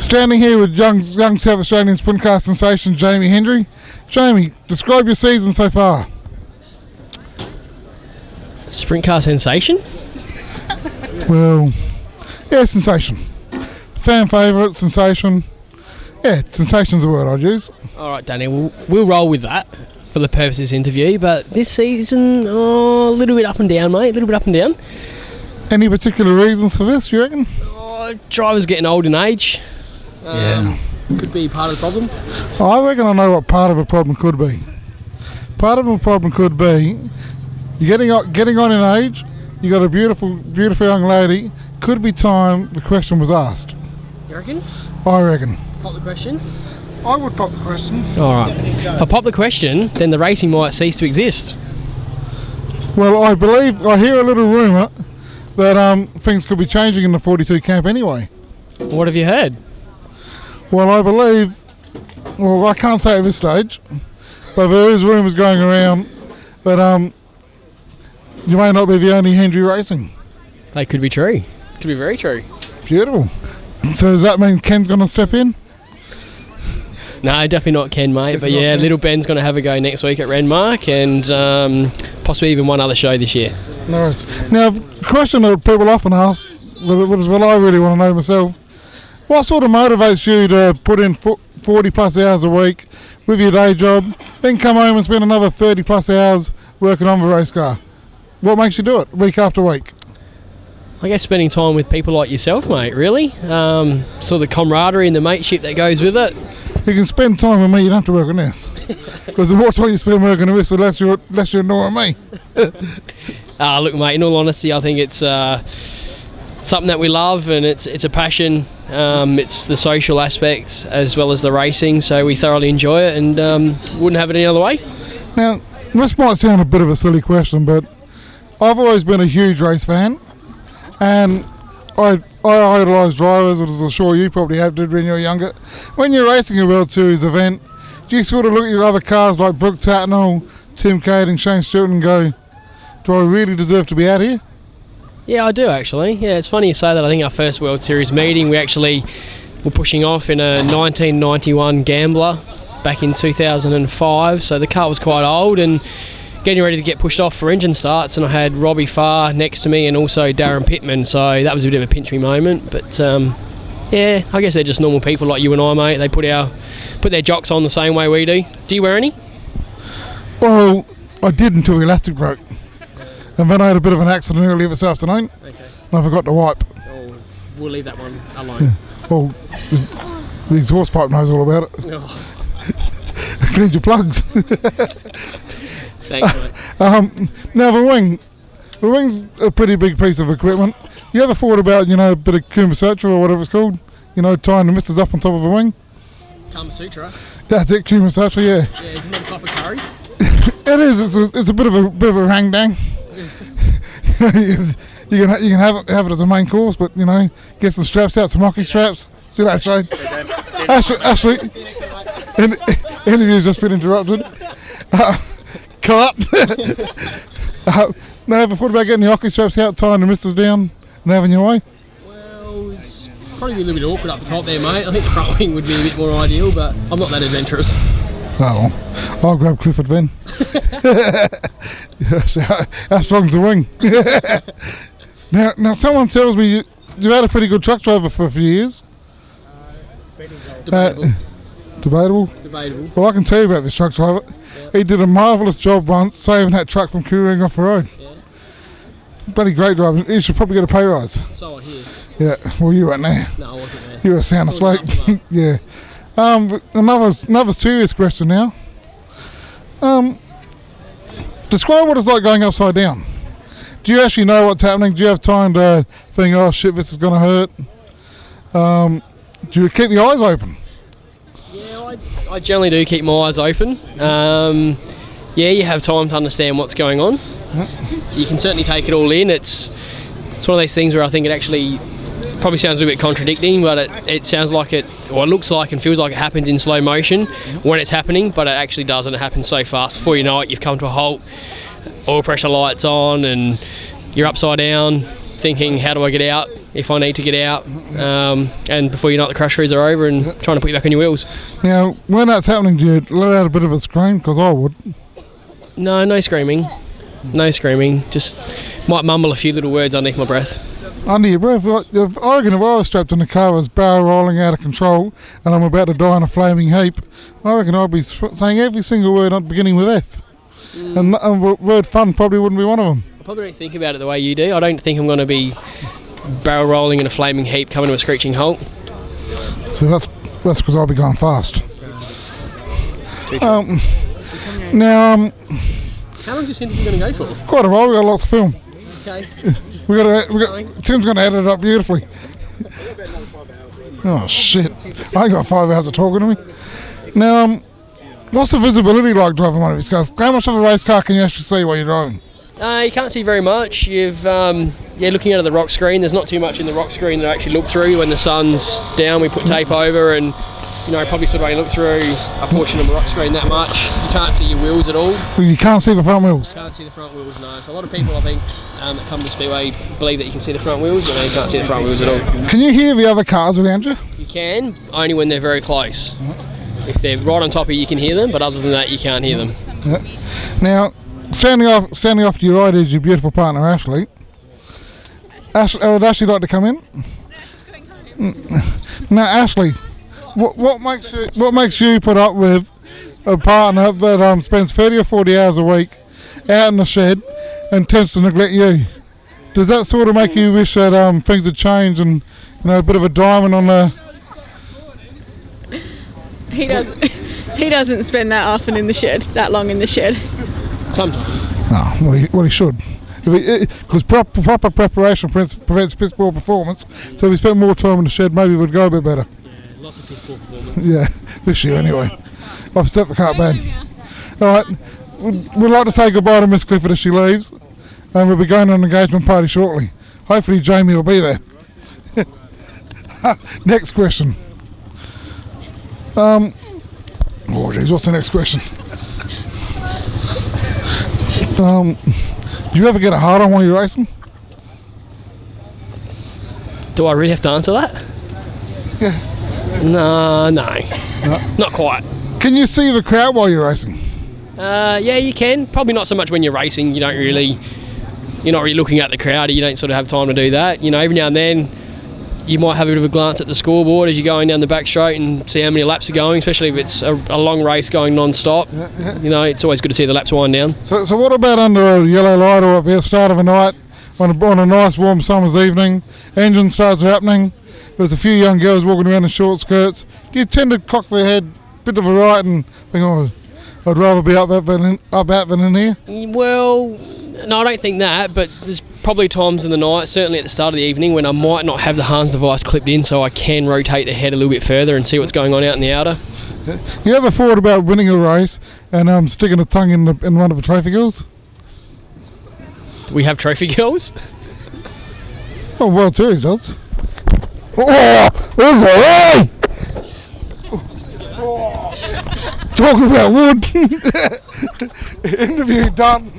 Standing here with young South Australian sprint car sensation Jamie Hendry. Jamie, describe your season so far. Sprint car sensation? Well, yeah, sensation. Fan favourite, sensation. Yeah, sensation's the word I'd use. All right, Danny, we'll roll with that for the purpose of this interview, but this season, a little bit up and down, mate, a little bit up and down. Any particular reasons for this, you reckon? Drivers getting old in age. Yeah. Could be part of the problem. I reckon I know what part of a problem could be. Part of a problem could be you're getting on in age, you got a beautiful young lady, could be time the question was asked. You reckon? I reckon. Pop the question? I would pop the question. All right. If I pop the question, then the racing might cease to exist. Well, I hear a little rumour that things could be changing in the 42 camp anyway. What have you heard? Well, I believe, I can't say at this stage, but there is rumours going around that you may not be the only Hendry racing. They could be true. Could be very true. Beautiful. So does that mean Ken's going to step in? No, definitely not Ken, mate. But yeah, little Ben's going to have a go next week at Renmark and possibly even one other show this year. Nice. Now, the question that people often ask, which is what I really want to know myself, what sort of motivates you to put in 40 plus hours a week with your day job, then come home and spend another 30 plus hours working on the race car? What makes you do it week after week? I guess spending time with people like yourself, mate, really. Sort of the camaraderie and the mateship that goes with it. You can spend time with me, you don't have to work on this. Because the more time you spend working on this, the less you're annoying me. Look, mate, in all honesty, I think it's something that we love and it's a passion. It's the social aspect as well as the racing, so we thoroughly enjoy it and wouldn't have it any other way. Now, this might sound a bit of a silly question, but I've always been a huge race fan, and I idolise drivers, as I'm sure you probably did when you were younger. When you're racing a World Series event, do you sort of look at your other cars like Brooke Tatnall, Tim Cade, Shane Stewart and go, do I really deserve to be out here? Yeah, I do actually. Yeah, it's funny you say that. I think our first World Series meeting, we actually were pushing off in a 1991 Gambler back in 2005, so the car was quite old and getting ready to get pushed off for engine starts, and I had Robbie Farr next to me and also Darren Pittman, so that was a bit of a pinch me moment. But yeah, I guess they're just normal people like you and I, mate. They put their jocks on the same way we do. Do you wear any? Well, I did until the elastic broke. And then I had a bit of an accident earlier this afternoon. Okay. And I forgot to wipe. Oh, we'll leave that one alone. Yeah. Well, the exhaust pipe knows all about it. Oh. Cleaned your plugs. Thanks, mate. Now the wing's a pretty big piece of equipment. You ever thought about, a bit of Kama Sutra or whatever it's called? Tying the misters up on top of a wing? Kama Sutra? That's it, Kama Sutra, yeah. Yeah, isn't that a type of curry? It is. It's a bit of a hang dang. you can have it as a main course, but get some straps out, some hockey straps. See that, Shane? Ashley, interview's just been interrupted. Cut. Now, ever thought about getting the hockey straps out, tying the misters down, and having your way? Well, it's probably a little bit awkward up the top there, mate. I think the front wing would be a bit more ideal, but I'm not that adventurous. Oh, I'll grab Clifford then. How strong's the wing? Now, someone tells me you've had a pretty good truck driver for a few years. Debatable. Debatable? Well, I can tell you about this truck driver. Yeah. He did a marvellous job once saving that truck from careening off the road. Yeah. Bloody great driver. He should probably get a pay rise. So I hear. Yeah, well, you weren't there. No, I wasn't there. You were sound asleep. Yeah. Another serious question now. Describe what it's like going upside down. Do you actually know what's happening? Do you have time to think, oh shit, this is going to hurt? Do you keep your eyes open? Yeah, I generally do keep my eyes open. Yeah, you have time to understand what's going on. You can certainly take it all in. It's one of those things where I think it actually probably sounds a little bit contradicting, but it sounds like it looks like and feels like it happens in slow motion when it's happening, but it actually doesn't. It happens so fast. Before you know it, you've come to a halt, oil pressure lights on, and you're upside down, thinking, how do I get out if I need to get out? And before you know it, the crash reads are over and trying to put you back on your wheels. Now, when that's happening, do you let out a bit of a scream? Because I would. No screaming. No screaming. Just might mumble a few little words underneath my breath. Under your breath, I reckon if I was strapped in the car, was barrel rolling out of control, and I'm about to die in a flaming heap, I reckon I'd be saying every single word not beginning with F. And the word fun probably wouldn't be one of them. I probably don't think about it the way you do. I don't think I'm going to be barrel rolling in a flaming heap coming to a screeching halt. So that's because I'll be going fast. Now, how long is this interview going to go for? Quite a while. We got lots of film. Okay. Tim's going to edit it up beautifully. Oh shit! I ain't got 5 hours of talking to me. Now, what's the visibility like driving one of these cars? How much of a race car can you actually see while you're driving? You can't see very much. You've looking out of the rock screen. There's not too much in the rock screen that I actually look through. When the sun's down, we put tape over and. Probably sort of only look through a portion of the rock screen that much. You can't see your wheels at all. Well, you can't see the front wheels? Can't see the front wheels, no. So a lot of people, I think, that come to Speedway believe that you can see the front wheels, but you can't see the front wheels at all. Can you hear the other cars around you? You can, only when they're very close. If they're right on top of you, you can hear them, but other than that, you can't hear them. Yeah. Now, standing off to your right is your beautiful partner, Ashley. Would Ashley like to come in? Now, Ashley, what makes you put up with a partner that spends 30 or 40 hours a week out in the shed and tends to neglect you? Does that sort of make you wish that things had changed and a bit of a diamond on the? He doesn't spend that long in the shed. Sometimes. Oh, well, he should. Because proper preparation prevents piss poor performance. So if we spent more time in the shed, maybe it would go a bit better. Lots of piss poor performance. Yeah, this year anyway. I've stepped the cart bad. Alright, we'd like to say goodbye to Miss Clifford as she leaves, and we'll be going on an engagement party shortly. Hopefully Jamie will be there. Next question. Oh geez, what's the next question? Do you ever get a hard on while you're racing? Do I really have to answer that? Yeah. No, not quite. Can you see the crowd while you're racing? Yeah, you can. Probably not so much when you're racing. You're not really looking at the crowd. You don't sort of have time to do that. Every now and then you might have a bit of a glance at the scoreboard as you're going down the back straight and see how many laps are going, especially if it's a long race going non-stop. Yeah. It's always good to see the laps wind down. So what about under a yellow light or at the start of a night on a nice warm summer's evening, engine starts happening, there's a few young girls walking around in short skirts. Do you tend to cock their head a bit of a right and think, oh, I'd rather be up out than in here? Well, no, I don't think that, but there's probably times in the night, certainly at the start of the evening, when I might not have the Hans device clipped in, so I can rotate the head a little bit further and see what's going on out in the outer. You ever thought about winning a race and sticking a tongue in one of the trophy girls? Do we have trophy girls? Oh, World Series does. Oh, there's a way! Talking about wood. Interview done.